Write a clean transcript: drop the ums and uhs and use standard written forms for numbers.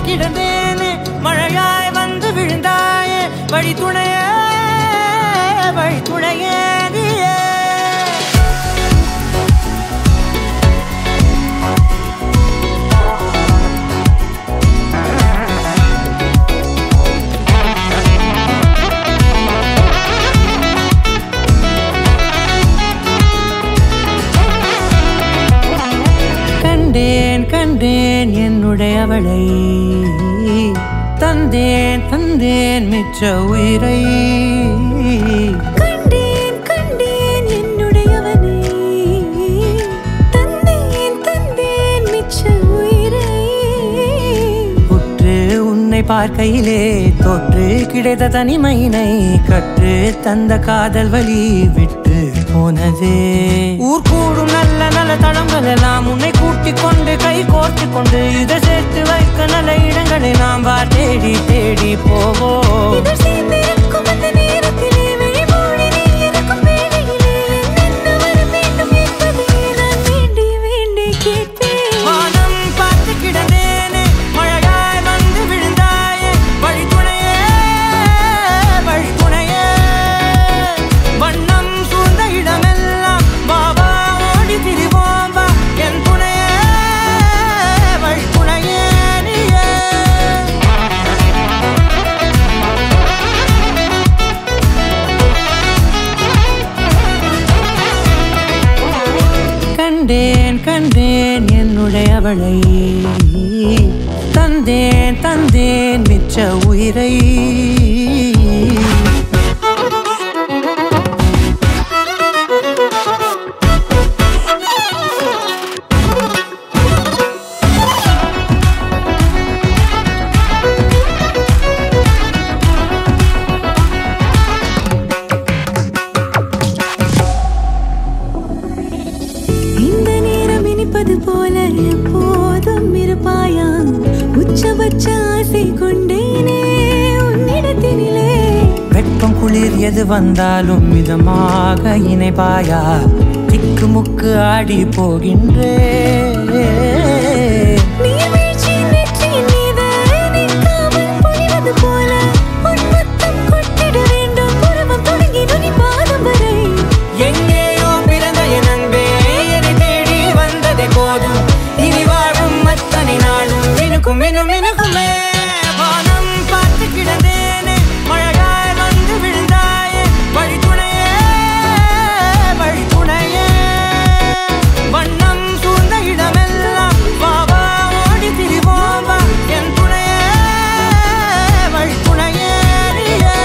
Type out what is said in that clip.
கிடந்தேனே மழையாய் வந்து விழுந்தாயே வழி துணையே நீயே கண்டேன் என்னுடையவளை தந்தேன் மிச்ச உயிரை கண்டேன் என்னுடையவனை தந்தேன் மிச்ச உயிரை உற்று உன்னை பார்க்கையிலே தொற்று கிடைத்த தனிமையினை கற்று தந்த காதல் வலி விட்டு போனதே ஊர் கூடும் நல்ல நல்ல தளங்கள் எல்லாம் உன்னை கூட்டிக் கொண்டு கை கோர்த்து கொண்டு இதை சேர்த்து வைக்க நல்ல இடங்களை நாம் தேடி தேடி போவோம் வானம் பார்த்து கிடந்தேனே மழையாய் வந்து விழுந்தாயே வழி துணையே வண்ணம் சூழ்ந்த இடமெல்லாம் பாபா ஓடி திரிவோம் வா என் துணையே வழி துணையே நீயே கண்டேன் என்னுடையவளை தந்தேன் மிச்ச உயிரை போல எப்போதும் இருப்பாயா உச்சபட்ச ஆசை கொண்டேனே உன்னிடத்தினிலே வெப்பம் குளிர் எது வந்தாலும் மிதமாக இணைப்பாயா திக்கு முக்கு ஆடி போகின்றே வானம் பார்த்து கிடந்தேனே மழையாய் வந்து விழுந்தாயே வழி துணையே வண்ணம் சூழ்ந்த இடமெல்லாம் பாபா ஓடி திரிவோம் வா என் துணையே வழி துணையே நீயே